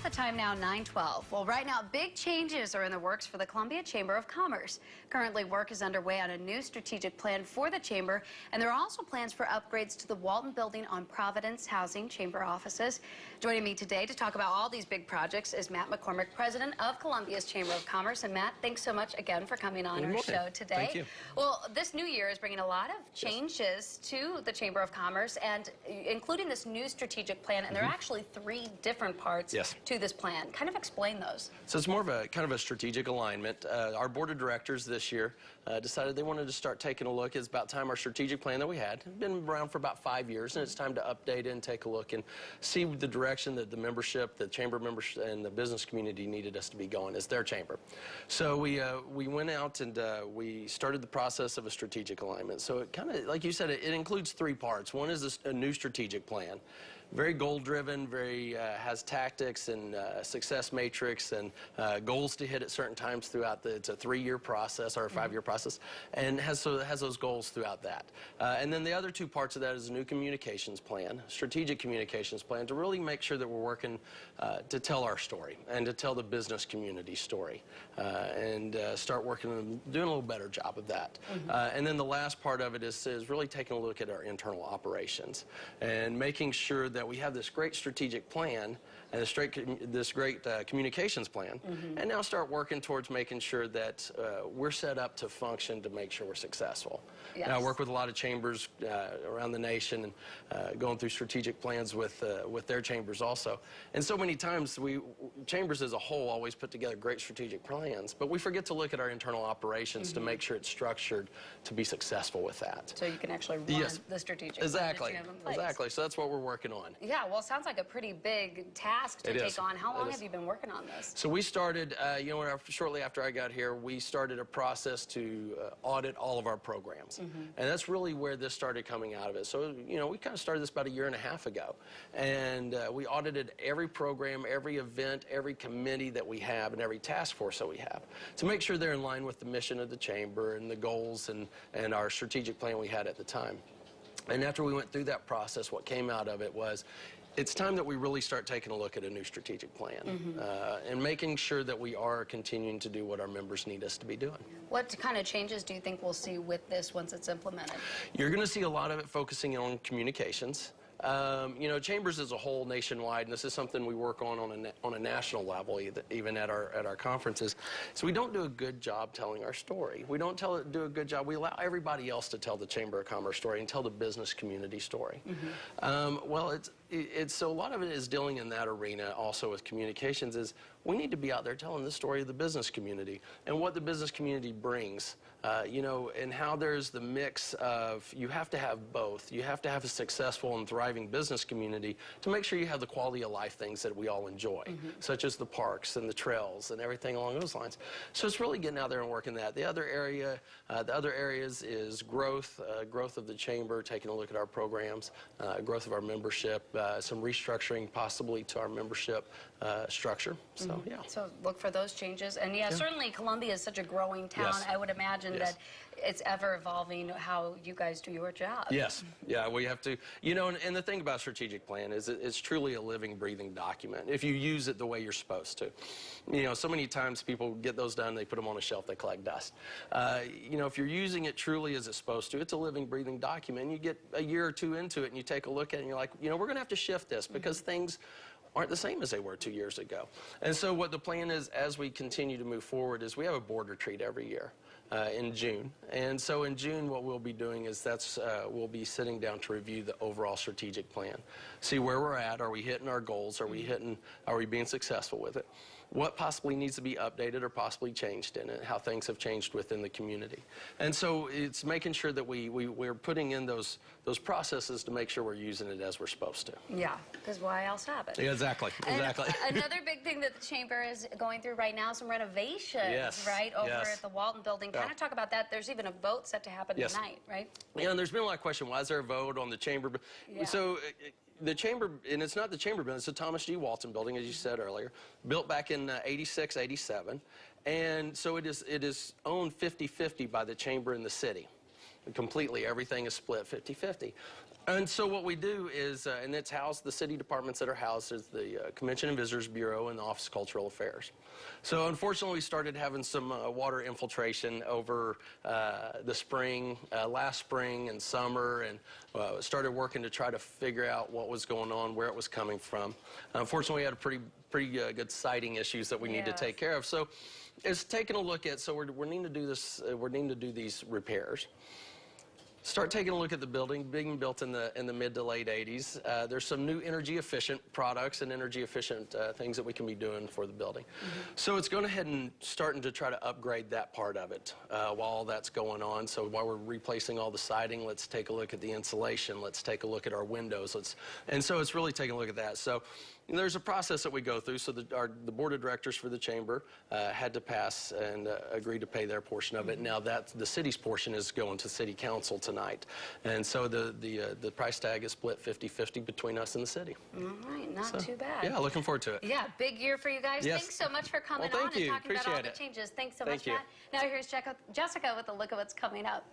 the time now, 9:12. Well, right now, big changes are in the works for the Columbia Chamber of Commerce. Currently, work is underway on a new strategic plan for the Chamber, and there are also plans for upgrades to the Walton Building on Providence housing Chamber offices. Joining me today to talk about all these big projects is Matt McCormick, President of Columbia's Chamber of Commerce. And Matt, thanks so much again for coming on our show today. Thank you. Well, this new year is bringing a lot of changes to the Chamber of Commerce, and including this new strategic plan, and there are actually 3 different parts to this plan. Kind of explain those. So it's more of a kind of a strategic alignment. Our board of directors this year decided they wanted to start taking a look. It's about time our strategic plan that we had been around for about 5 years, and it's time to update it and take a look and see the direction that the membership, the chamber members, and the business community needed us to be going as their chamber. So we went out and we started the process of a strategic alignment. So it kind of, like you said, it includes 3 parts. One is a new strategic plan. Very goal-driven, very has tactics and success matrix and goals to hit at certain times throughout it's a 3-year process or a 5-year process, and has those goals throughout that. And then the other 2 parts of that is a new communications plan, strategic communications plan, to really make sure that we're working to tell our story and to tell the business community story, and start working on doing a little better job of that. And then the last part of it is really taking a look at our internal operations and making sure that we have this great strategic plan and this great communications plan, and now start working towards making sure that we're set up to function to make sure we're successful. Yes. Now, I work with a lot of chambers around the nation and going through strategic plans with their chambers also. And so many times chambers as a whole always put together great strategic plans, but we forget to look at our internal operations to make sure it's structured to be successful with that. So you can actually run the strategic plan that you have in place. Exactly. So that's what we're working on. Yeah, well, it sounds like a pretty big task to take on. How long have you been working on this? So we started, shortly after I got here, we started a process to audit all of our programs. And that's really where this started coming out of it. So, we kind of started this about 1.5 years ago. And we audited every program, every event, every committee that we have, and every task force that we have to make sure they're in line with the mission of the chamber and the goals and our strategic plan we had at the time. And after we went through that process, what came out of it was, it's time that we really start taking a look at a new strategic plan and making sure that we are continuing to do what our members need us to be doing. What kind of changes do you think we'll see with this once it's implemented? You're going to see a lot of it focusing on communications. Chambers as a whole nationwide, and this is something we work on a national level, even at our conferences. So we don't do a good job telling our story. We don't do a good job. We allow everybody else to tell the Chamber of Commerce story and tell the business community story. So a lot of it is dealing in that arena also with communications. Is we need to be out there telling the story of the business community and what the business community brings, and how there's the mix of, you have to have both. You have to have a successful and thriving business community to make sure you have the quality of life things that we all enjoy, such as the parks and the trails and everything along those lines. So it's really getting out there and working that. The other areas is growth of the chamber, taking a look at our programs, growth of our membership, some restructuring possibly to our membership structure. So yeah. So look for those changes. And certainly Columbia is such a growing town. I would imagine that it's ever evolving how you guys do your job. Yes. Yeah, we have to. And the thing about strategic plan is it's truly a living, breathing document if you use it the way you're supposed to. So many times people get those done, they put them on a shelf, they collect dust. If you're using it truly as it's supposed to, it's a living, breathing document. You get a year or 2 into it and you take a look at it and you're like, we're going to have to shift this because things aren't the same as they were 2 years ago. And so what the plan is as we continue to move forward is we have a board retreat every year in June. And so in June what we'll be doing is we'll be sitting down to review the overall strategic plan. See where we're at. Are we hitting our goals? Are we being successful with it? What possibly needs to be updated or possibly changed in it, how things have changed within the community. And so it's making sure that we're putting in those processes to make sure we're using it as we're supposed to. Yeah, because why else have it? Yeah, exactly. Another big thing that the Chamber is going through right now is some renovations, right, over at the Walton Building. Kind of talk about that. There's even a vote set to happen tonight, right? Yeah, and there's been a lot of question, why is there a vote on the Chamber? So the Chamber, and it's not the Chamber building, it's the Thomas G. Walton Building, as you said earlier, built back in 86, 87. And so it is owned 50-50 by the Chamber and the city. Completely, everything is split 50-50. And so what we do is, and it's housed, the city departments that are housed is the Convention and Visitors Bureau and the Office of Cultural Affairs. So unfortunately, we started having some water infiltration over the spring, last spring and summer, and started working to try to figure out what was going on, where it was coming from. Unfortunately, we had a pretty good siting issues that we need to take care of. So it's taking a look at, so we're needing to do this, we're needing to do these repairs. Start taking a look at the building, being built in the mid to late 80s. There's some new energy efficient products and energy efficient things that we can be doing for the building. So it's going ahead and starting to try to upgrade that part of it while all that's going on. So while we're replacing all the siding, let's take a look at the insulation. Let's take a look at our windows. And so it's really taking a look at that. So there's a process that we go through. So the board of directors for the chamber had to pass and agree to pay their portion of it. Now the city's portion is going to city council tonight. And so the price tag is split 50-50 between us and the city. All right, not too bad. Yeah, looking forward to it. Yeah, big year for you guys. Yes. Thanks so much for coming Well, on thank and you. talking about all Appreciate the it. changes. Thanks so Thank much, you. Matt. Now here's Jessica with a look at what's coming up.